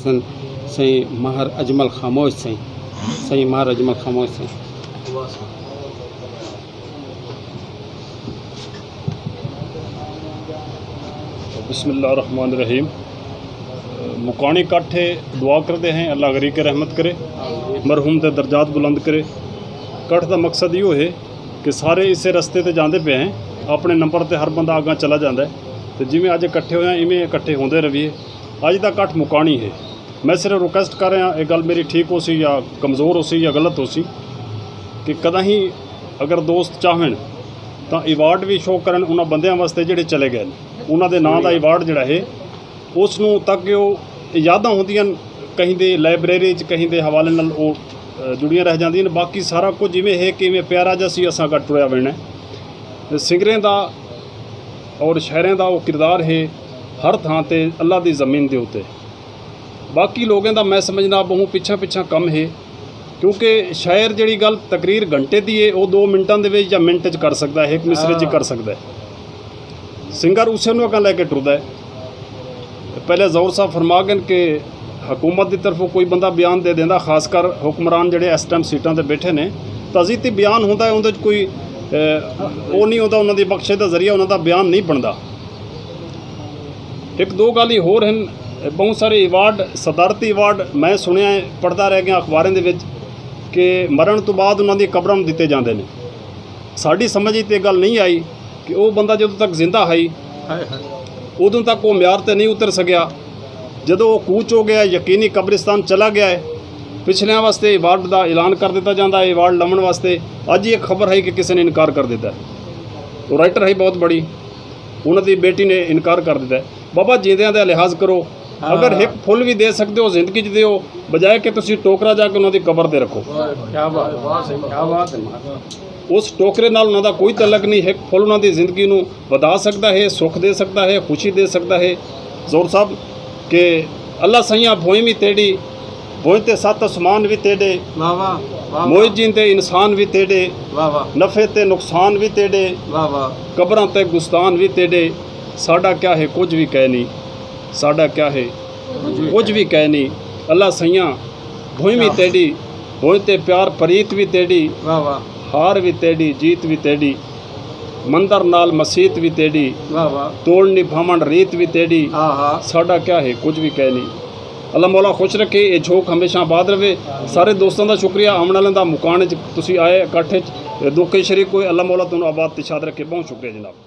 सन सही महर अजमल खामोश सही महर अजमल खामोश सही। बिस्मिल्लाहिर्रहमानिर्रहीम। मुकानी काठे दुआ करते हैं अल्लाह गरीब के रहमत करे, मरहूम के दर्जात बुलंद करे। कठ का मकसद यो है कि सारे इस रस्ते ते जाते पे हैं, अपने नंबर ते हर बंदा आगा चला जाता है, तो जिमें अज इकट्ठे होए इवें इकट्ठे होंदे रहिए। अज का कठ मुकानी है। मैं सिर्फ रिक्वेस्ट कर रहा, एक गल मेरी ठीक हो सी या कमज़ोर हो सी या गलत हो सी, कि कदा ही अगर दोस्त चाहन तो अवार्ड भी शो करन उन्होंने बंदियां वास्ते जिहड़े चले गए, उन्होंने नाम का अवार्ड जिहड़ा है उसनूं तक यादां होंदियां, कहीं दे लाइब्रेरी कहीं दे हवाले नाल जुड़ियां रह जांदियां। बाकी सारा कुछ जिवें है कि इवें प्यारा जिहा सी असां गा टुरिया वेना। सिंगरें दा और शहरें दा वो किरदार है हर थां ते अल्लाह दी ज़मीन दे उत्ते। बाकी लोगों दा मैं समझना बहु पिछा कम है, क्योंकि शायर जिहड़ी गल तकरीर घंटे दी है वो 2 मिनटां दे विच या मिनट च कर सकता है, एक मिसरे च कर सकता है। सिंगर उसे नूं अग्गां लैके टुरदा है। पहले ज़ौर साहब फरमा गए कि हुकूमत की तरफों कोई बंदा बयान दे देंदा, खासकर हुक्मरान जिहड़े इस टाइम सीटां ते बैठे ने, तजीती बयान होंदा है, उहदे च कोई वो नहीं होता, उन्होंने बख्शे का जरिया उन्होंने बयान नहीं बनता। एक दो गल ही होर हैं, बहुत सारे अवार्ड सदारती अवार्ड मैं सुनिया पढ़ता रह गया अखबारों के कि मरण तो बाद उन्होंने कब्रां दिते जाते हैं। साड़ी समझ तो गल नहीं आई कि वह बंदा जदों तक जिंदा है उदों तक वो म्यार ते नहीं उतर सकिया। जदों वो कूच हो गया, यकीनी कब्रिस्तान चला गया है, पिछलियां वास्ते अवार्ड का ऐलान कर दिता जाता है अवार्ड लवन वास्ते। अज ही एक खबर है कि किसी ने इनकार कर दिता है, वो राइटर है बहुत बड़ी, उन्होंने बेटी ने इनकार कर दिता है। बाबा जींदियां दा लिहाज करो, अगर एक फुल भी दे सकते हो जिंदगी च दिओ, बजाय कि तुसीं टोकरा जाके उन्होंने कबर ते रखो। क्या बात है। उस टोकरे नाल उन्हों का कोई तलक नहीं। एक फुल उन्होंने जिंदगी नूं वधा सकता है, सुख दे सकता है, खुशी दे सकता है। ज़ोर साहब कि अल्लाह सैयां भोई भी तेड़ी, भोई ते 7 आसमान भी तेड़े, मोइजीन ते इंसान भी तेड़े, नफ़े ते नुकसान भी तेड़े, कब्रां ते गुस्तान भी तेड़े। साडा क्या है कुछ भी कह नहीं, साडा क्या है कुछ भी कह नहीं। अल्लाह सैयां भोई भी तेड़ी, भोई ते प्यार प्रीत भी तेड़ी, हार भी तेड़ी जीत भी तेड़ी, मंदर नाल मसीत भी तेड़ी, तोड़ निभावण रीत भी तेड़ी। साडा क्या है कुछ भी कह नहीं। अल्लाह मौला खुश रखे, ये झोंक हमेशा आबाद रहे। सारे दोस्तों का शुक्रिया, आने वाले का मुकाने तुसीं आए इकट्ठे दुखे शरीक कोई। अल्लाह मौला तुहानूं आबाद ते शाद रखे। बहुत शुक्रिया जनाब।